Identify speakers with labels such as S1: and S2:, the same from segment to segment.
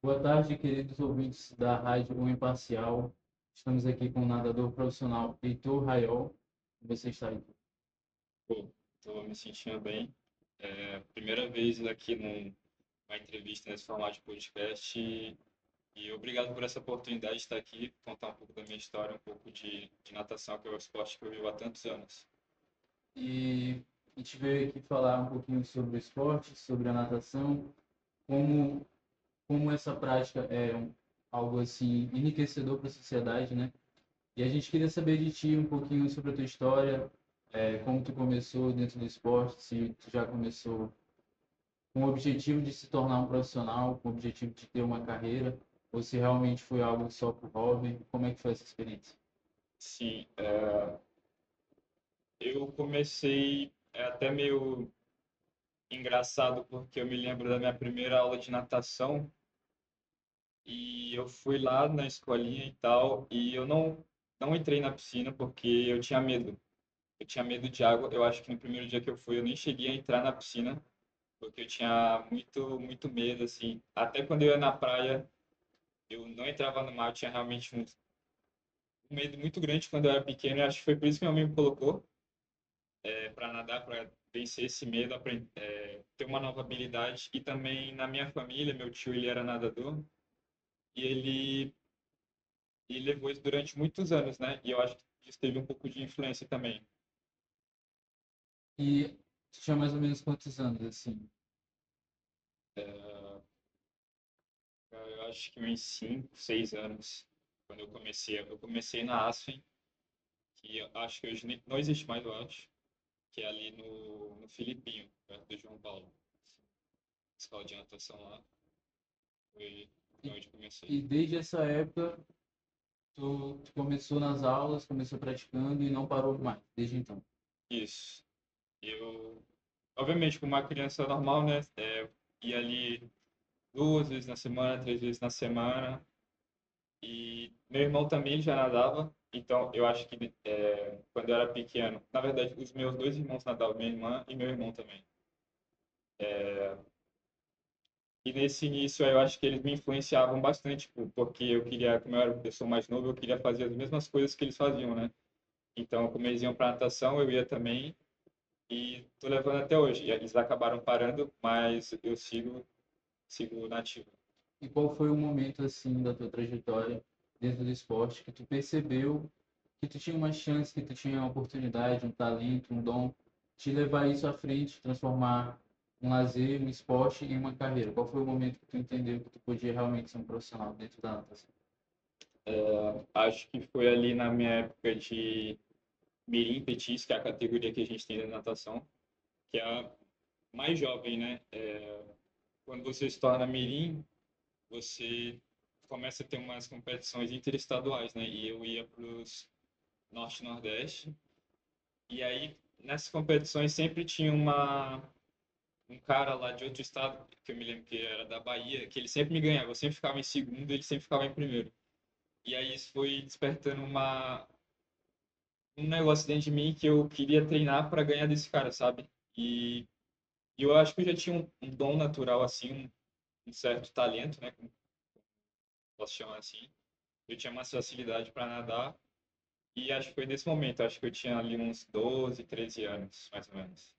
S1: Boa tarde, queridos ouvintes da Rádio O Imparcial. Estamos aqui com o nadador profissional Heitor Raiol. Você está aí.
S2: Pô, tô me sentindo bem. Primeira vez aqui numa entrevista nesse formato de podcast e obrigado por essa oportunidade de estar aqui, contar um pouco da minha história, um pouco de natação, que é o esporte que eu vivo há tantos anos.
S1: E a gente veio aqui falar um pouquinho sobre o esporte, sobre a natação, como, como essa prática é algo assim enriquecedor para a sociedade, né? E a gente queria saber de ti um pouquinho sobre a tua história, como tu começou dentro do esporte, se tu já começou com o objetivo de se tornar um profissional, com o objetivo de ter uma carreira, ou se realmente foi algo só por hobby, como é que foi essa experiência?
S2: Sim, eu comecei até meio engraçado porque eu me lembro da minha primeira aula de natação e eu fui lá na escolinha e tal e eu não entrei na piscina porque eu tinha medo. Eu tinha medo de água. Eu acho que no primeiro dia que eu fui, eu nem cheguei a entrar na piscina, porque eu tinha muito medo, assim. Até quando eu ia na praia, eu não entrava no mar, eu tinha realmente um medo muito grande quando eu era pequeno. Eu acho que foi por isso que meu amigo me colocou para nadar, para vencer esse medo, ter uma nova habilidade. E também na minha família, meu tio, ele era nadador, e ele levou isso durante muitos anos, né? E eu acho que isso teve um pouco de influência também.
S1: E tu tinha mais ou menos quantos anos, assim?
S2: Eu acho que uns 5, 6 anos, quando eu comecei. Eu comecei na Asfen, que eu acho que hoje não existe mais, eu acho, que é ali no Filipinho, perto do João Paulo. Escola de natação lá, foi
S1: E,
S2: onde eu comecei.
S1: e desde essa época, tu começou nas aulas, começou praticando e não parou mais, desde então.
S2: Isso. Eu, obviamente, como uma criança normal, né, ia ali 2 vezes na semana, 3 vezes na semana, e meu irmão também ele já nadava, então eu acho que quando eu era pequeno, na verdade, os meus dois irmãos nadavam, minha irmã e meu irmão também. E nesse início eu acho que eles me influenciavam bastante, tipo, porque eu queria, como eu era uma pessoa mais nova, eu queria fazer as mesmas coisas que eles faziam, né? Então, como eles iam para natação, eu ia também e tô levando até hoje. E eles acabaram parando, mas eu sigo nativo.
S1: E qual foi o momento, assim, da tua trajetória dentro do esporte que tu percebeu que tu tinha uma chance, que tu tinha uma oportunidade, um talento, um dom, de levar isso à frente, transformar um lazer, um esporte em uma carreira? Qual foi o momento que tu entendeu que tu podia realmente ser um profissional dentro da natação?
S2: Acho que foi ali na minha época de Mirim Petis, que é a categoria que a gente tem da natação, que é a mais jovem, né? Quando você se torna Mirim, você começa a ter umas competições interestaduais, né? E eu ia para os Norte e Nordeste. E aí, nessas competições, sempre tinha um cara lá de outro estado, que eu me lembro que era da Bahia, que ele sempre me ganhava. Eu sempre ficava em segundo, ele sempre ficava em primeiro. E aí, isso foi despertando um negócio dentro de mim que eu queria treinar para ganhar desse cara, sabe? E eu acho que eu já tinha um dom natural, assim, um certo talento, né? Como posso chamar assim. Eu tinha uma facilidade para nadar. E acho que foi nesse momento, acho que eu tinha ali uns 12, 13 anos, mais ou menos.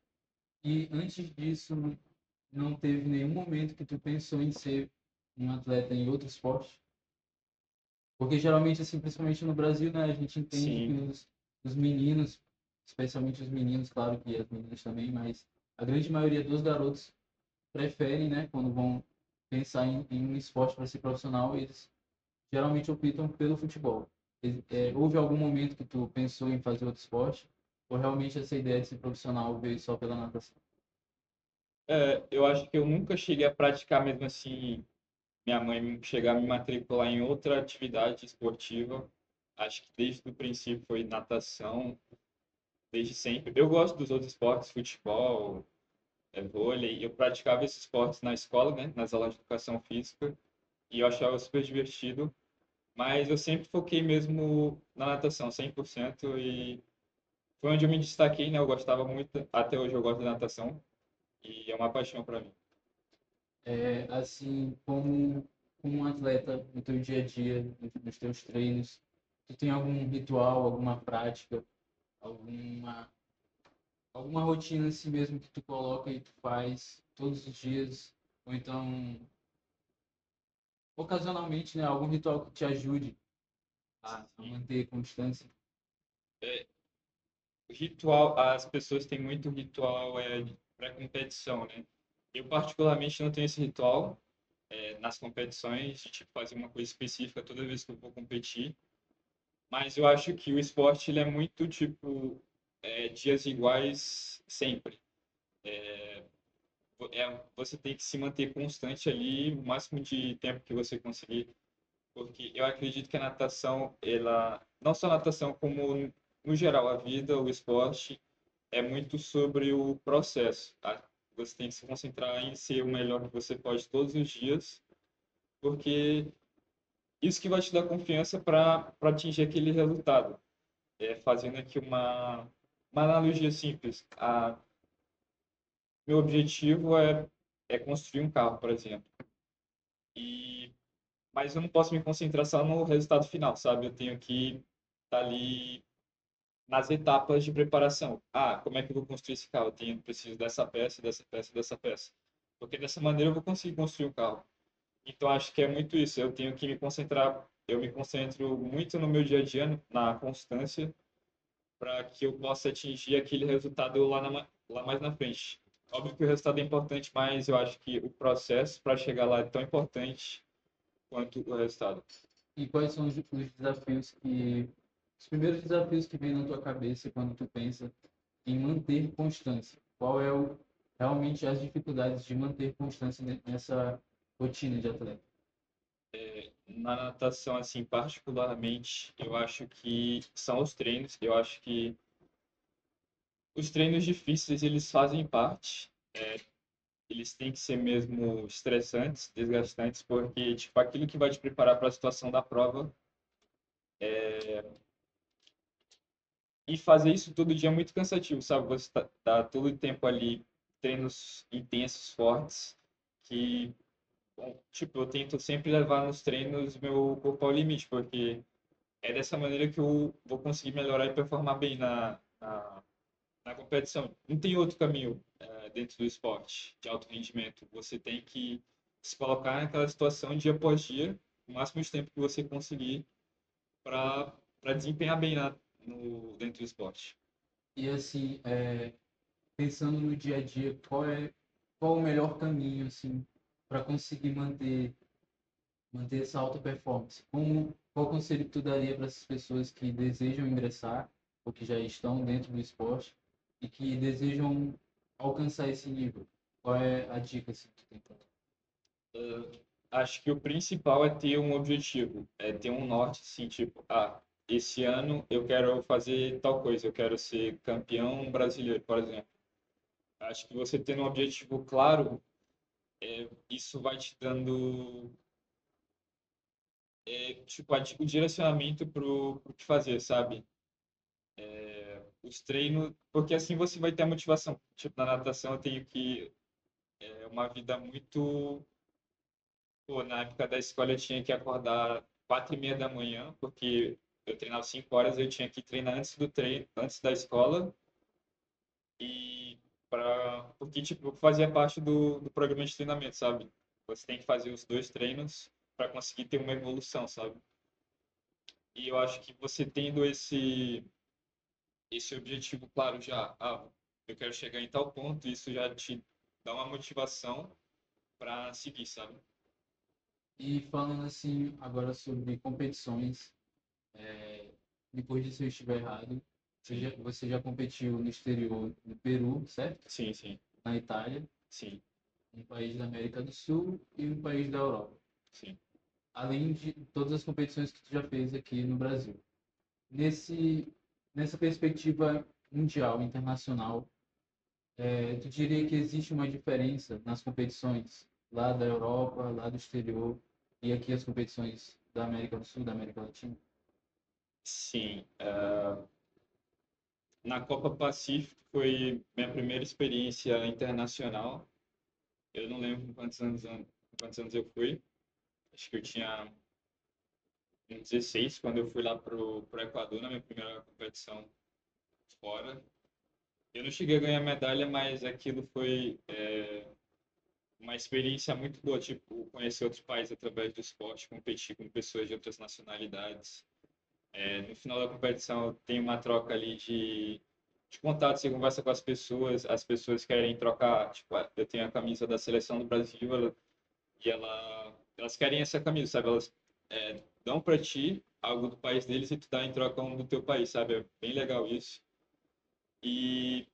S1: E antes disso, não teve nenhum momento que tu pensou em ser um atleta em outro esporte? Porque geralmente, assim, principalmente no Brasil, né, a gente entende que
S2: Sim,
S1: os meninos, especialmente os meninos, claro que as meninas também, mas a grande maioria dos garotos preferem, né, quando vão pensar em um esporte para ser profissional, eles geralmente optam pelo futebol.
S2: sim.
S1: Houve algum momento que tu pensou em fazer outro esporte? Ou realmente essa ideia de ser profissional veio só pela natação?
S2: Eu acho que eu nunca cheguei a praticar mesmo assim, minha mãe chegar a me matricular em outra atividade esportiva. Acho que desde o princípio foi natação, desde sempre. Eu gosto dos outros esportes, futebol, vôlei. Eu praticava esses esportes na escola, né, nas aulas de educação física, e eu achava super divertido. Mas eu sempre foquei mesmo na natação, 100%, e foi onde eu me destaquei, né? Eu gostava muito, até hoje eu gosto da natação, e é uma paixão para mim.
S1: Assim, como como um atleta no teu dia a dia, nos teus treinos, tu tem algum ritual, alguma prática, alguma alguma rotina assim mesmo que tu coloca e tu faz todos os dias, ou então ocasionalmente, né, algum ritual que te ajude a
S2: Sim.
S1: manter constância.
S2: É, ritual, as pessoas têm muito ritual para competição, né? Eu particularmente não tenho esse ritual nas competições, de tipo, fazer uma coisa específica toda vez que eu vou competir, mas eu acho que o esporte ele é muito tipo dias iguais sempre. Você tem que se manter constante ali o máximo de tempo que você conseguir, porque eu acredito que a natação, ela, não só a natação, como no geral a vida, o esporte, é muito sobre o processo, tá? Você tem que se concentrar em ser o melhor que você pode todos os dias, porque isso que vai te dar confiança para atingir aquele resultado. Fazendo aqui uma analogia simples. Meu objetivo é construir um carro, por exemplo. E, mas eu não posso me concentrar só no resultado final, sabe? Eu tenho que estar ali nas etapas de preparação. Ah, como é que eu vou construir esse carro? Preciso dessa peça, dessa peça, dessa peça. Porque dessa maneira eu vou conseguir construir um carro. Então acho que é muito isso. Eu tenho que me concentrar. Eu me concentro muito no meu dia a dia, na constância, para que eu possa atingir aquele resultado lá mais na frente. Óbvio que o resultado é importante, mas eu acho que o processo para chegar lá é tão importante quanto o resultado.
S1: E quais são os desafios os primeiros desafios que vêm na tua cabeça quando tu pensa em manter constância? Qual é realmente as dificuldades de manter constância nessa rotina de atleta?
S2: Na natação, assim, particularmente, eu acho que são os treinos. Eu acho que os treinos difíceis, eles fazem parte. Eles têm que ser mesmo estressantes, desgastantes, porque, tipo, aquilo que vai te preparar para a situação da prova. E fazer isso todo dia é muito cansativo, sabe? Você tá todo o tempo ali, treinos intensos, fortes, que, bom, tipo, eu tento sempre levar nos treinos meu corpo ao limite, porque é dessa maneira que eu vou conseguir melhorar e performar bem na competição. Não tem outro caminho dentro do esporte de alto rendimento. Você tem que se colocar naquela situação dia após dia, o máximo de tempo que você conseguir para desempenhar bem dentro do esporte.
S1: E assim, pensando no dia a dia, qual o melhor caminho assim para conseguir manter essa alta performance? Qual conselho que tu daria para essas pessoas que desejam ingressar ou que já estão dentro do esporte e que desejam alcançar esse nível? Qual é a dica assim, que tu tem pra dar?
S2: Acho que o principal é ter um objetivo, é ter um norte, assim, tipo, esse ano eu quero fazer tal coisa, eu quero ser campeão brasileiro, por exemplo. Acho que você tendo um objetivo claro, isso vai te dando, tipo, o direcionamento pro que fazer, sabe? Os treinos, porque assim você vai ter a motivação. Tipo, na natação eu tenho que, uma vida muito. Pô, na época da escola eu tinha que acordar 4:30 da manhã, porque eu treinava 5 horas, eu tinha que treinar antes do treino, antes da escola, e porque tipo, fazia parte do programa de treinamento, sabe? Você tem que fazer os dois treinos para conseguir ter uma evolução, sabe? E eu acho que você tendo esse objetivo claro já, eu quero chegar em tal ponto, isso já te dá uma motivação para seguir, sabe?
S1: E falando assim agora sobre competições, depois disso eu estiver errado,
S2: Sim,
S1: você já competiu no exterior, no Peru, certo?
S2: sim, sim,
S1: Na Itália,
S2: sim,
S1: um país da América do Sul e um país da Europa.
S2: sim.
S1: Além de todas as competições que tu já fez aqui no Brasil. Nesse, nessa perspectiva mundial, internacional, tu diria que existe uma diferença nas competições lá da Europa, lá do exterior, e aqui as competições da América do Sul, da América Latina?
S2: Sim, na Copa Pacífico foi minha primeira experiência internacional. Eu não lembro com quantos anos eu fui, Acho que eu tinha uns 16 quando eu fui lá pro Equador na minha primeira competição fora. Eu não cheguei a ganhar medalha, mas aquilo foi uma experiência muito boa, tipo, conhecer outros países através do esporte, competir com pessoas de outras nacionalidades. No final da competição tem uma troca ali de contato, você conversa com as pessoas querem trocar, tipo, eu tenho a camisa da seleção do Brasil, elas querem essa camisa, sabe? Elas dão para ti algo do país deles e tu dá em troca um do teu país, sabe? É bem legal isso. E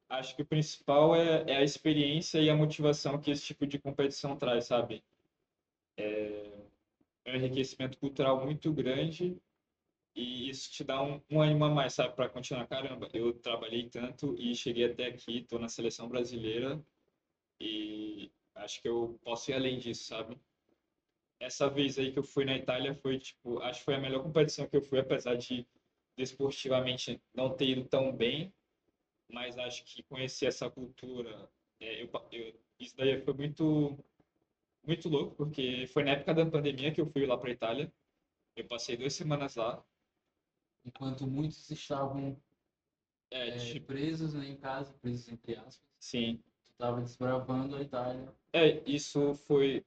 S2: acho que o principal é a experiência e a motivação que esse tipo de competição traz, sabe? É um enriquecimento cultural muito grande e isso te dá um ânimo a mais, sabe? Para continuar. Caramba, eu trabalhei tanto e cheguei até aqui, estou na seleção brasileira e acho que eu posso ir além disso, sabe? Essa vez aí que eu fui na Itália foi, tipo, acho que foi a melhor competição que eu fui, apesar de desportivamente não ter ido tão bem, mas acho que conhecer essa cultura, isso daí foi muito louco, porque foi na época da pandemia que eu fui lá para Itália. Eu passei 2 semanas lá.
S1: Enquanto muitos estavam
S2: Tipo,
S1: presos, né, em casa, presos entre aspas,
S2: sim.
S1: tu estava desbravando a Itália.
S2: Isso foi.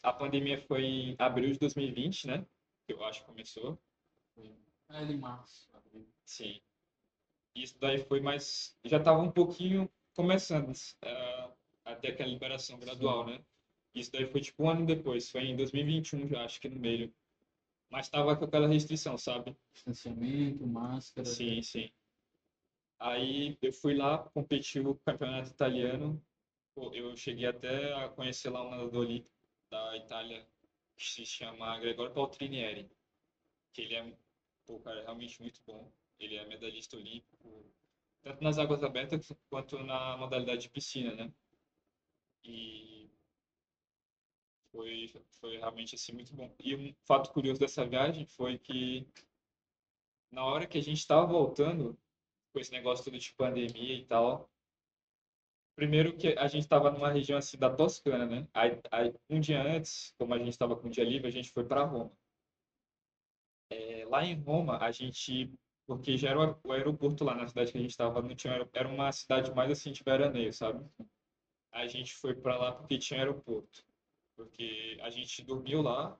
S2: A pandemia foi em abril de 2020, né? Eu acho que começou.
S1: Foi ali em março, abril.
S2: Sim. Isso daí foi mais. Já estava um pouquinho começando até aquela liberação
S1: Sim,
S2: gradual, né? Isso daí foi tipo um ano depois, foi em 2021 já, acho que no meio. Mas estava com aquela restrição, sabe?
S1: distanciamento, máscara.
S2: Sim, sim. Aí eu fui lá, competi o campeonato italiano. Pô, eu cheguei até a conhecer lá um nadador olímpico da Itália que se chama Gregório Paltrinieri, que ele é, pô, cara, é realmente muito bom. Ele é medalhista olímpico, tanto nas águas abertas quanto na modalidade de piscina, né? E foi realmente assim muito bom. E um fato curioso dessa viagem foi que na hora que a gente estava voltando, com esse negócio todo de pandemia e tal, primeiro que a gente estava numa região assim da Toscana, né? Aí, um dia antes, como a gente estava com o dia livre, a gente foi para Roma. Lá em Roma, a gente, porque já era o aeroporto lá na cidade que a gente estava, não tinha, era uma cidade mais assim de veraneio, sabe? A gente foi para lá porque tinha aeroporto. Porque a gente dormiu lá,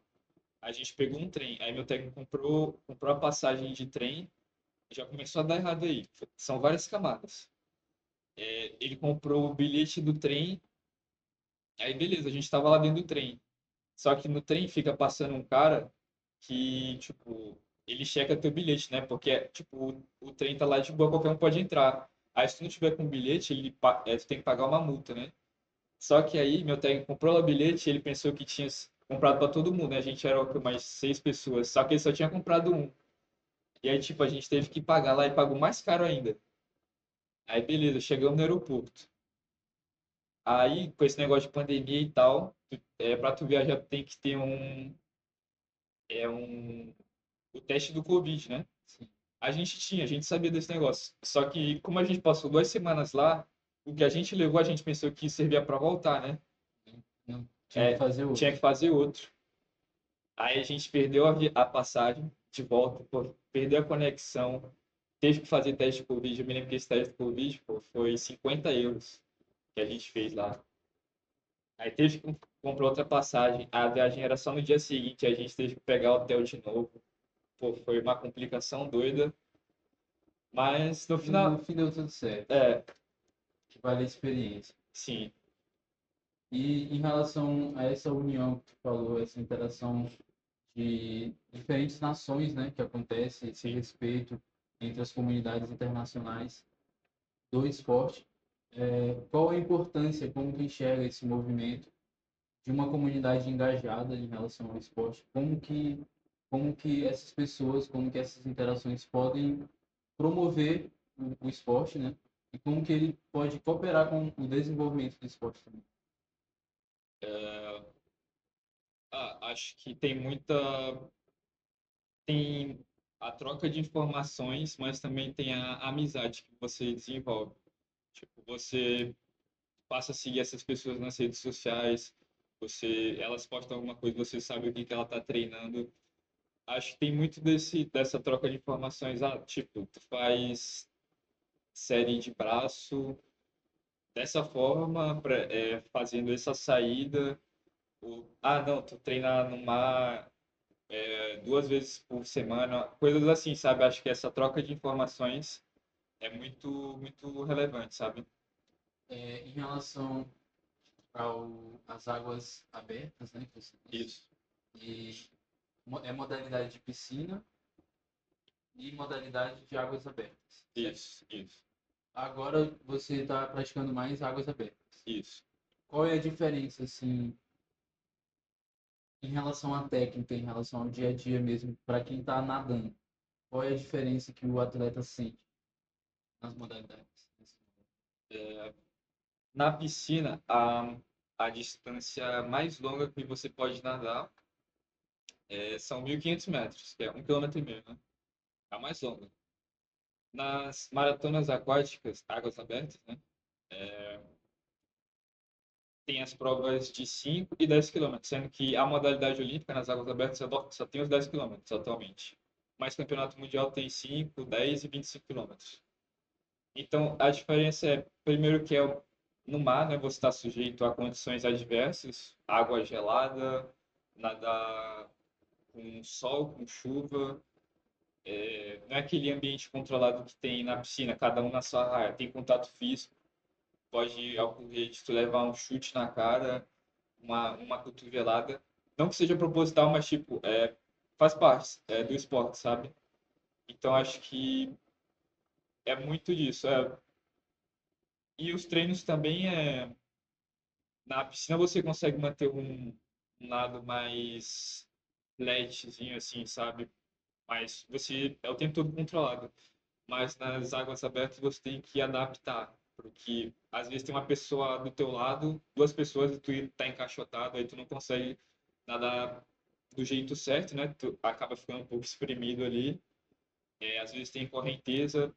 S2: a gente pegou um trem. Aí meu técnico comprou a passagem de trem, já começou a dar errado aí. São várias camadas. Ele comprou o bilhete do trem, aí beleza, a gente estava lá dentro do trem. Só que no trem fica passando um cara que, tipo, ele checa teu bilhete, né? Porque, tipo, o trem tá lá de boa, qualquer um pode entrar. Aí se tu não tiver com bilhete, tu tem que pagar uma multa, né? Só que aí meu técnico comprou o bilhete e ele pensou que tinha comprado para todo mundo, né? A gente era o quê? Mais 6 pessoas, só que ele só tinha comprado um. E aí, tipo, a gente teve que pagar lá e pagou mais caro ainda. Aí, beleza, chegamos no aeroporto. Aí, com esse negócio de pandemia e tal, para tu viajar, tu tem que ter é um, o teste do Covid, né?
S1: Sim.
S2: A gente sabia desse negócio. Só que, como a gente passou 2 semanas lá, o que a gente levou, a gente pensou que servia para voltar, né?
S1: Não, tinha que fazer
S2: Tinha
S1: outro.
S2: que fazer outro. Aí a gente perdeu a passagem de volta, pô, perdeu a conexão, teve que fazer teste de Covid. Eu me lembro que esse teste de Covid, pô, foi 50 euros que a gente fez lá. Aí teve que comprar outra passagem. A viagem era só no dia seguinte, a gente teve que pegar o hotel de novo. Pô, foi uma complicação doida. Mas no
S1: No
S2: final,
S1: fim deu tudo certo.
S2: é,
S1: Que vale a experiência.
S2: sim,
S1: E em relação a essa união que tu falou, essa interação de diferentes nações, né, que acontece, esse
S2: sim.
S1: respeito entre as comunidades internacionais do esporte, qual a importância, como tu enxerga esse movimento de uma comunidade engajada em relação ao esporte? Como que essas pessoas, como que essas interações podem promover o esporte, né? E como que ele pode cooperar com o desenvolvimento do esporte também?
S2: Acho que tem tem a troca de informações, mas também tem a amizade que você desenvolve. Tipo, você passa a seguir essas pessoas nas redes sociais, Elas postam alguma coisa, você sabe o que que ela está treinando. Acho que tem muito dessa troca de informações. Ah, tipo, tu faz série de braço dessa forma, fazendo essa saída. Não, tu treina no mar 2 vezes por semana, coisas assim, sabe? Acho que essa troca de informações é muito, muito relevante, sabe?
S1: Em relação às águas abertas, né, que você disse,
S2: Isso,
S1: e é modalidade de piscina e modalidade de águas abertas, certo?
S2: isso,
S1: Agora você está praticando mais águas abertas.
S2: isso.
S1: Qual é a diferença, assim, em relação à técnica, em relação ao dia a dia mesmo, para quem está nadando? Qual é a diferença que o atleta sente nas modalidades?
S2: Na piscina, a distância mais longa que você pode nadar são 1.500 metros, que é 1,5 km, né? A mais longa. Nas maratonas aquáticas, águas abertas, né? Tem as provas de 5 e 10 quilômetros, sendo que a modalidade olímpica nas águas abertas só tem os 10 quilômetros atualmente. Mas o campeonato mundial tem 5, 10 e 25 quilômetros. Então, a diferença é, primeiro que no mar, né, você está sujeito a condições adversas, água gelada, nadar com sol, com chuva. Não é aquele ambiente controlado que tem na piscina, cada um na sua raia. Tem contato físico, pode ocorrer de tu levar um chute na cara, uma cotovelada. Não que seja proposital, mas tipo, faz parte do esporte, sabe? Então acho que é muito disso. E os treinos também na piscina você consegue manter um lado mais flatzinho, assim, sabe? Mas você é o tempo todo controlado. Mas nas águas abertas você tem que adaptar. Porque às vezes tem uma pessoa do teu lado, duas pessoas e tu tá encaixotado, aí tu não consegue nadar do jeito certo, né? Tu acaba ficando um pouco espremido ali. Às vezes tem correnteza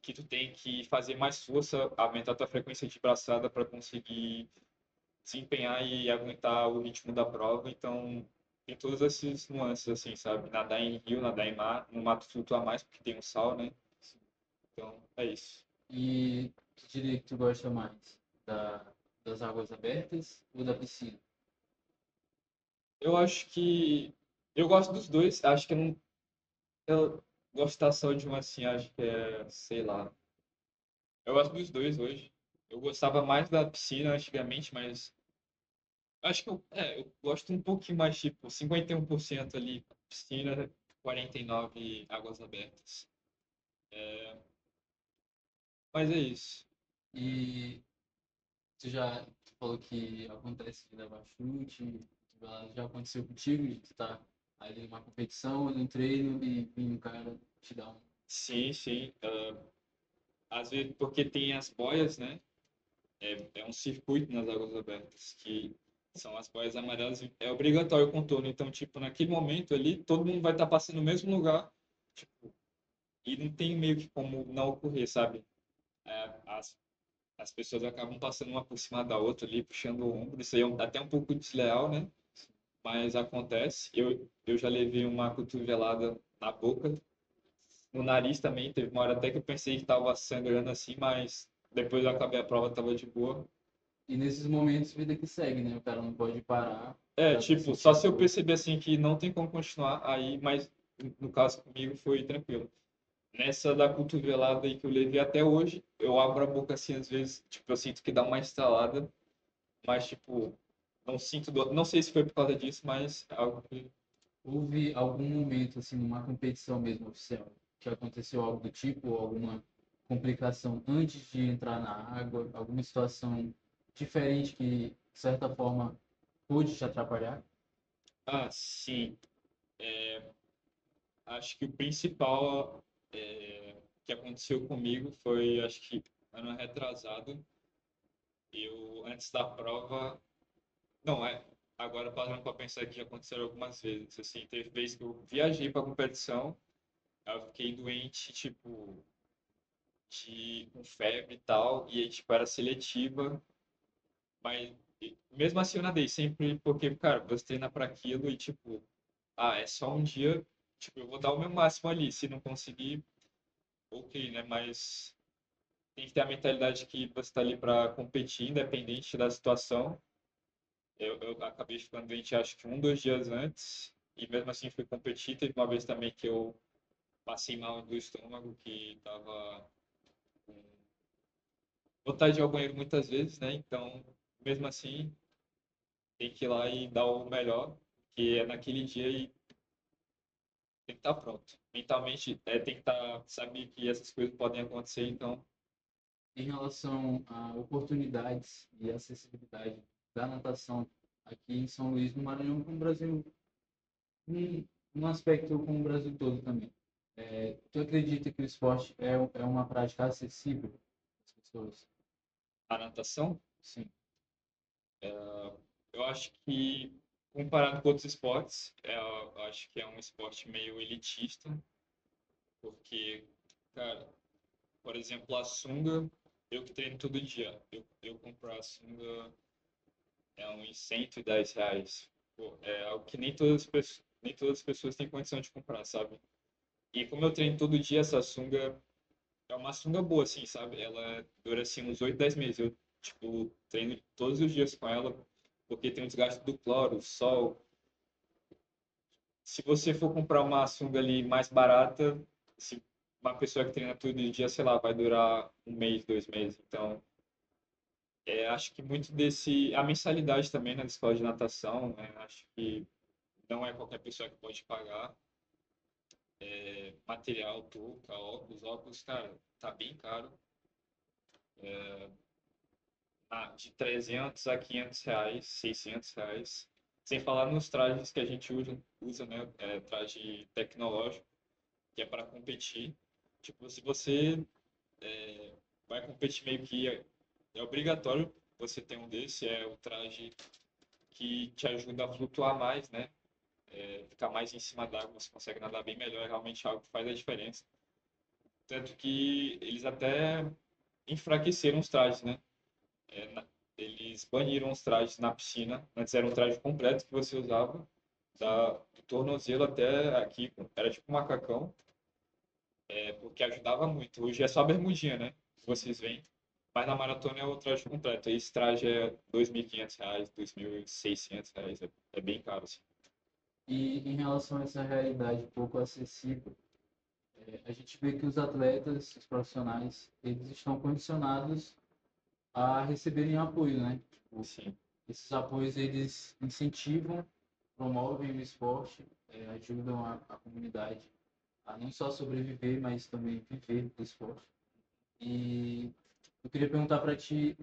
S2: que tu tem que fazer mais força, aumentar tua frequência de braçada para conseguir desempenhar e aguentar o ritmo da prova. Então, tem todas essas nuances, assim, sabe? Nadar em rio, nadar em mar. No mato flutua mais porque tem um sal, né? Então, é isso.
S1: E tu diria que tu gosta mais das águas abertas ou da piscina?
S2: Eu acho que eu gosto dos dois. Acho que eu não eu gostar só de um assim, acho que sei lá. Eu gosto dos dois hoje. Eu gostava mais da piscina antigamente, mas acho que eu gosto um pouquinho mais, tipo, 51% ali piscina, 49% águas abertas. Mas é isso.
S1: E tu falou que acontece de levar chute, já aconteceu contigo de tu estar ali numa competição, num treino e um cara te dá um.
S2: Sim, sim. Às vezes, porque tem as boias, né? É um circuito nas águas abertas, que são as boias amarelas, e é obrigatório o contorno. Então, tipo, naquele momento ali, todo mundo vai estar passando no mesmo lugar, tipo, e não tem meio que como não ocorrer, sabe? É, as pessoas acabam passando uma por cima da outra ali, puxando o ombro. Isso aí é até um pouco desleal, né? Mas acontece. Eu já levei uma cotovelada na boca, no nariz também. Teve uma hora até que eu pensei que estava sangrando assim, mas depois eu acabei a prova, estava de boa.
S1: E nesses momentos, vida que segue, né? O cara não pode parar pra
S2: Tipo,
S1: sentir
S2: só
S1: a
S2: se eu
S1: dor.
S2: perceber assim que não tem como continuar, aí, mas no caso comigo foi tranquilo. Nessa da cotovelada aí que eu levei até hoje, eu abro a boca assim às vezes, tipo, eu sinto que dá uma estalada, mas tipo, não sinto dor. Não sei se foi por causa disso, mas é algo que.
S1: Houve algum momento, assim, numa competição mesmo oficial, que aconteceu algo do tipo, ou alguma complicação antes de entrar na água, alguma situação diferente que, de certa forma, pôde te atrapalhar?
S2: Ah, sim. Acho que o principal que aconteceu comigo foi, acho que ano retrasado, eu antes da prova. Não, agora parando para pensar que já aconteceram algumas vezes. Assim, teve vezes que eu viajei para competição, aí eu fiquei doente, tipo, com febre e tal, e aí, tipo, era seletiva, mas E mesmo assim eu nadei sempre porque, cara, você treina para aquilo e tipo, é só um dia, tipo, eu vou dar o meu máximo ali, se não conseguir, ok, né? Mas tem que ter a mentalidade que você está ali para competir, independente da situação. Eu acabei ficando doente, acho que 2 dias antes, e mesmo assim fui competir. Teve uma vez também que eu passei mal do estômago, que tava com vontade de ir ao banheiro muitas vezes, né? Então, mesmo assim, tem que ir lá e dar o melhor, que é naquele dia e tem que estar pronto. Mentalmente, tem que estar, sabe que essas coisas podem acontecer, então,
S1: Em relação a oportunidades e acessibilidade da natação aqui em São Luís, no Maranhão, com o Brasil, um, um aspecto com o Brasil todo também. Tu acredita que o esporte é uma prática acessível às pessoas?
S2: a natação,
S1: Sim.
S2: eu acho que, comparado com outros esportes, eu acho que é um esporte meio elitista, porque, cara, por exemplo, a sunga, eu que treino todo dia, eu compro a sunga uns R$ 110. Pô, é algo que nem todas as pessoas têm condição de comprar, sabe? E como eu treino todo dia, essa sunga é uma sunga boa, assim, sabe? Ela dura, assim, uns 8, 10 meses. Eu, tipo, treino todos os dias com ela, porque tem o desgaste do cloro, sol. Se você for comprar uma sunga ali mais barata, se uma pessoa que treina todo dia, sei lá, vai durar 1 mês, 2 meses. Então, acho que muito desse. A mensalidade também na escola de natação, né? Acho que não é qualquer pessoa que pode pagar. Material, touca, óculos. Óculos, cara, tá bem caro. De R$ 300 a R$ 500, R$ 600. Sem falar nos trajes que a gente usa, né? Traje tecnológico, que é para competir. Tipo, se você vai competir meio que é obrigatório você ter um desse, é o traje que te ajuda a flutuar mais, né? Ficar mais em cima d'água, você consegue nadar bem melhor, é realmente algo que faz a diferença. Tanto que eles até enfraqueceram os trajes, né? Eles baniram os trajes na piscina. Antes era um traje completo que você usava, do tornozelo até aqui, era tipo um macacão, porque ajudava muito. Hoje é só bermudinha, né? Que vocês veem. Mas na maratona é o traje completo. Esse traje é R$ 2.500, R$ 2.600. É bem caro, assim.
S1: E em relação a essa realidade pouco acessível, a gente vê que os atletas, os profissionais, eles estão condicionados a receberem apoio, né? Tipo,
S2: Sim,
S1: esses apoios eles incentivam, promovem o esporte, ajudam a comunidade a não só sobreviver, mas também viver do esporte. E eu queria perguntar para ti,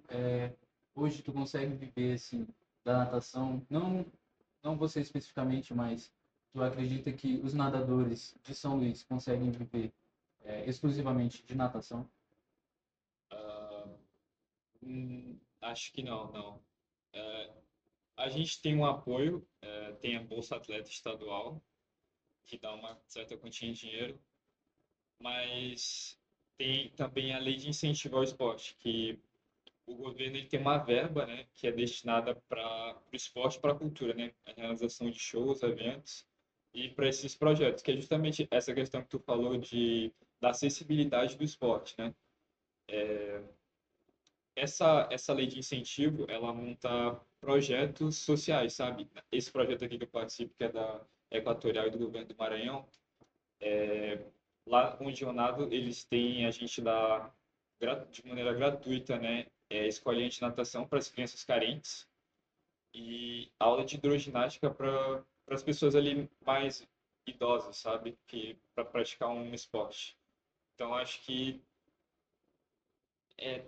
S1: hoje tu consegue viver assim da natação? Não você especificamente, mas tu acredita que os nadadores de São Luís conseguem viver exclusivamente de natação?
S2: acho que não, não. A gente tem um apoio, tem a Bolsa Atleta Estadual, que dá uma certa quantia em dinheiro, mas tem também a lei de incentivo ao esporte, que o governo ele tem uma verba, né, que é destinada para o esporte e para a cultura, né, a realização de shows, eventos e para esses projetos, que é justamente essa questão que tu falou da acessibilidade do esporte, né? Essa lei de incentivo, ela monta projetos sociais, sabe? Esse projeto aqui que eu participo, que é da Equatorial e do Governo do Maranhão, lá onde eu nado, eles têm, a gente dá de maneira gratuita, né, escolinha de natação para as crianças carentes e aula de hidroginástica para as pessoas ali mais idosas, sabe? Que para praticar um esporte. Então acho que é,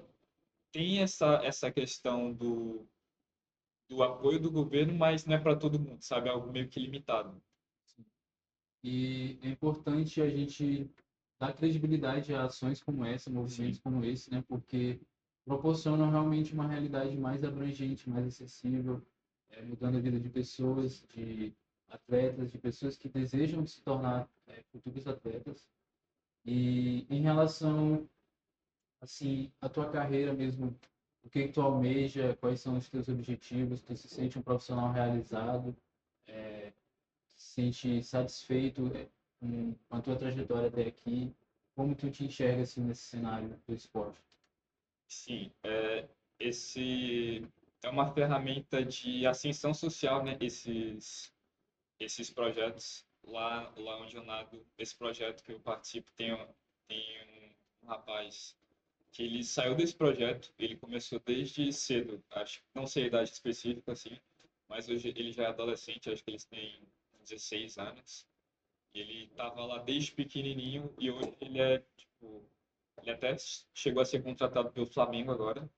S2: tem essa questão do apoio do governo, mas não é para todo mundo, sabe? É algo meio que limitado.
S1: E é importante a gente dar credibilidade a ações como essa, movimentos
S2: Sim,
S1: como esse, né? Porque proporcionam realmente uma realidade mais abrangente, mais acessível, mudando a vida de pessoas, de atletas, de pessoas que desejam se tornar futuros atletas. E em relação, assim, à tua carreira mesmo o que que tu almeja, quais são os teus objetivos, tu se sente um profissional realizado, se sente satisfeito com a tua trajetória até aqui, como tu te enxerga assim nesse cenário do esporte?
S2: Sim, esse é uma ferramenta de ascensão social, né? Esses projetos lá onde eu nado, esse projeto que eu participo tem um rapaz que ele saiu desse projeto, ele começou desde cedo, acho que não sei a idade específica assim, mas hoje ele já é adolescente, acho que eles têm 16 anos. Ele estava lá desde pequenininho e hoje ele é tipo, ele até chegou a ser contratado pelo Flamengo agora.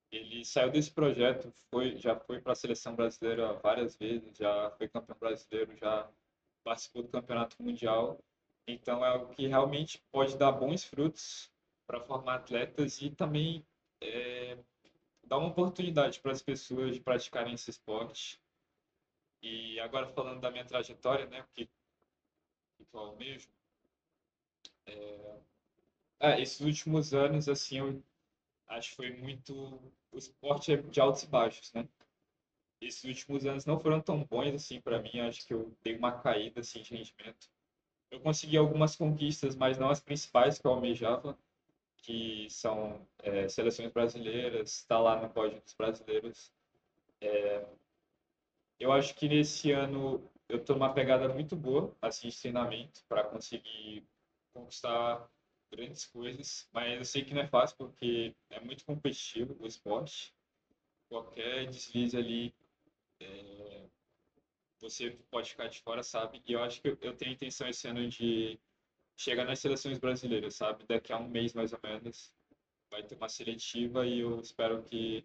S2: Ele saiu desse projeto, já foi para a seleção brasileira várias vezes, já foi campeão brasileiro, já participou do campeonato mundial. Então é algo que realmente pode dar bons frutos para formar atletas e também é, dar uma oportunidade para as pessoas de praticarem esse esporte. E agora falando da minha trajetória, né, o que eu almejo, esses últimos anos, assim, eu acho que foi muito. O esporte é de altos e baixos, né? Esses últimos anos não foram tão bons assim para mim. Acho que eu dei uma caída assim de rendimento. Eu consegui algumas conquistas, mas não as principais que eu almejava, que são seleções brasileiras, estar lá no pódio dos brasileiros. Eu acho que nesse ano eu estou numa pegada muito boa assim de treinamento para conseguir conquistar grandes coisas, mas eu sei que não é fácil porque é muito competitivo o esporte. Qualquer deslize ali você pode ficar de fora, sabe? E eu acho que eu tenho a intenção esse ano de chegar nas seleções brasileiras, sabe? Daqui a um mês, mais ou menos, vai ter uma seletiva e eu espero que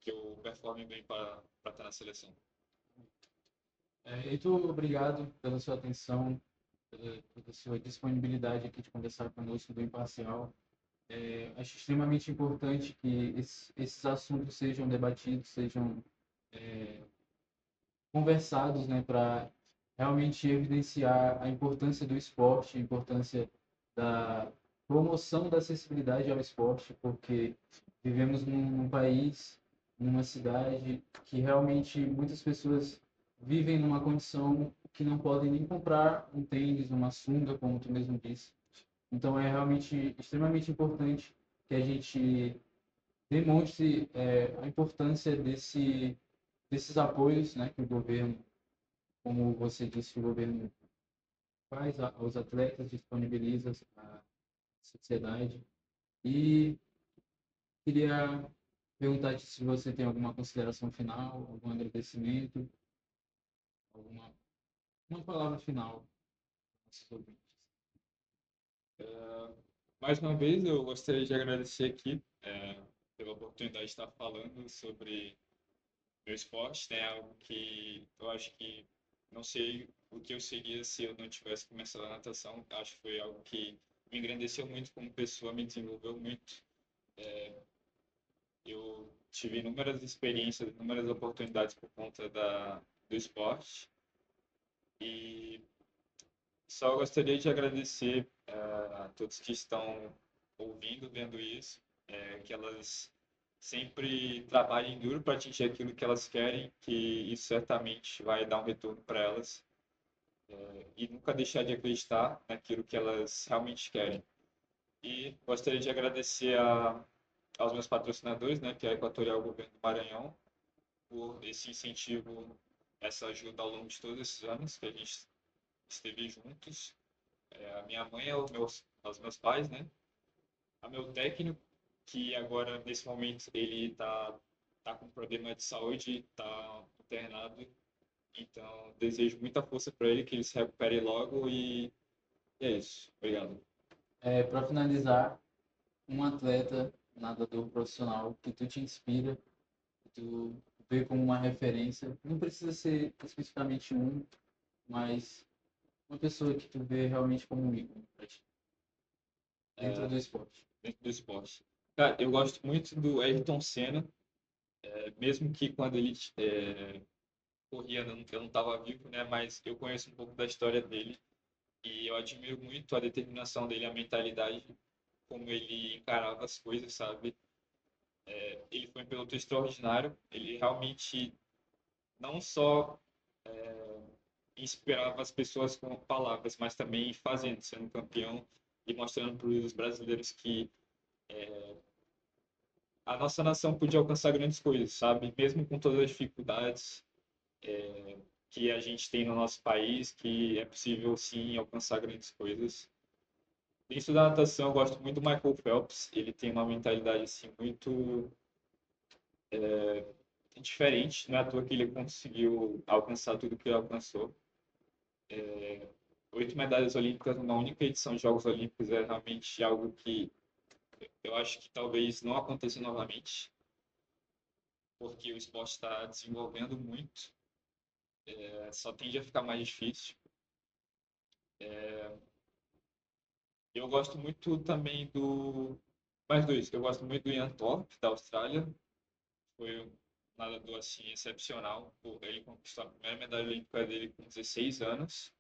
S2: eu performe bem para estar na seleção.
S1: Heitor, obrigado pela sua atenção, pela sua disponibilidade aqui de conversar conosco do Imparcial. Acho extremamente importante que esses assuntos sejam debatidos, sejam conversados, né, para realmente evidenciar a importância do esporte, a importância da promoção da acessibilidade ao esporte, porque vivemos num país, numa cidade que realmente muitas pessoas vivem numa condição que não podem nem comprar um tênis, uma sunga, como tu mesmo disse. Então é realmente extremamente importante que a gente demonstre a importância desses apoios, né, que o governo, como você disse, o governo faz aos atletas, disponibiliza à sociedade. E queria perguntar se você tem alguma consideração final, algum agradecimento, alguma uma palavra final para nossos ouvintes.
S2: Mais uma vez, eu gostaria de agradecer aqui pela oportunidade de estar falando sobre meu esporte, né? Algo que eu acho que não sei o que eu seria se eu não tivesse começado a natação. Acho que foi algo que me engrandeceu muito como pessoa, me desenvolveu muito. Eu tive inúmeras experiências, inúmeras oportunidades por conta do esporte e só gostaria de agradecer a todos que estão ouvindo, vendo isso, que elas sempre trabalhem duro para atingir aquilo que elas querem, que isso certamente vai dar um retorno para elas e nunca deixar de acreditar naquilo que elas realmente querem. E gostaria de agradecer aos meus patrocinadores, né, que é a Equatorial Governo do Maranhão, por esse incentivo, essa ajuda ao longo de todos esses anos que a gente esteve juntos. A minha mãe, aos meus pais, né? A meu técnico, que agora, nesse momento, ele tá com problema de saúde, tá internado. Então, desejo muita força para ele, que ele se recupere logo e é isso. Obrigado.
S1: Para finalizar, um atleta, um nadador profissional que tu te inspira, que tu vê como uma referência, não precisa ser especificamente um, mas uma pessoa que tu vê realmente como um ícone pra ti, dentro do esporte.
S2: Dentro do esporte. Cara, eu gosto muito do Ayrton Senna, mesmo que quando ele corria eu não estava vivo, né? Mas eu conheço um pouco da história dele e eu admiro muito a determinação dele, a mentalidade, como ele encarava as coisas, sabe? Ele foi um piloto extraordinário. Ele realmente não só inspirava as pessoas com palavras, mas também fazendo, sendo campeão e mostrando para os brasileiros que a nossa nação podia alcançar grandes coisas, sabe? Mesmo com todas as dificuldades que a gente tem no nosso país, que é possível sim alcançar grandes coisas. Dentro da natação, eu gosto muito do Michael Phelps. Ele tem uma mentalidade assim muito diferente. Não é à toa que ele conseguiu alcançar tudo que ele alcançou. 8 medalhas olímpicas numa única edição de Jogos Olímpicos é realmente algo que eu acho que talvez não aconteça novamente, porque o esporte está desenvolvendo muito. Só tende a ficar mais difícil. Eu gosto muito também do. Mais dois. Eu gosto muito do Ian Thorpe, da Austrália. Foi um nadador assim excepcional. Ele conquistou a primeira medalha olímpica dele com 16 anos.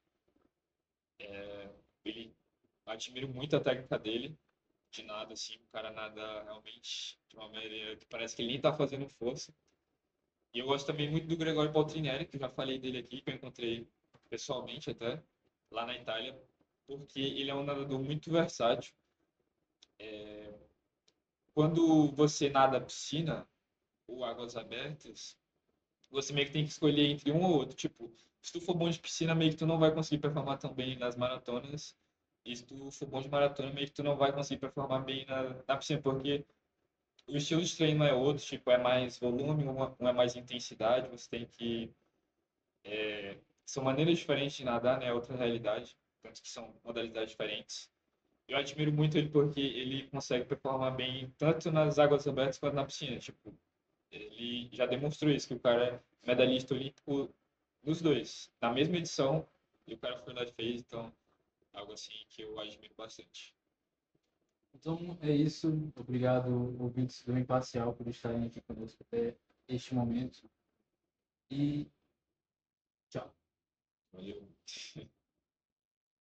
S2: Ele admiro muito a técnica dele de nada assim, o cara nada realmente de uma maneira que parece que ele nem tá fazendo força. E eu gosto também muito do Gregório Paltrinieri, que eu já falei dele aqui, que eu encontrei pessoalmente até lá na Itália, porque ele é um nadador muito versátil. Quando você nada piscina ou águas abertas, você meio que tem que escolher entre um ou outro. Tipo, se tu for bom de piscina, meio que tu não vai conseguir performar tão bem nas maratonas. E se tu for bom de maratona, meio que tu não vai conseguir performar bem na piscina, porque o estilo de treino é outro, tipo, é mais volume, um é mais intensidade, você tem que... São maneiras diferentes de nadar, né? É outra realidade, tanto que são modalidades diferentes. Eu admiro muito ele porque ele consegue performar bem tanto nas águas abertas quanto na piscina. Tipo, ele já demonstrou isso, que o cara é medalhista olímpico nos dois, na mesma edição, e o cara foi lá e fez, então, algo assim que eu admiro bastante.
S1: Então é isso. Obrigado, ouvintes do Imparcial, por estarem aqui conosco até este momento. E tchau.
S2: Valeu.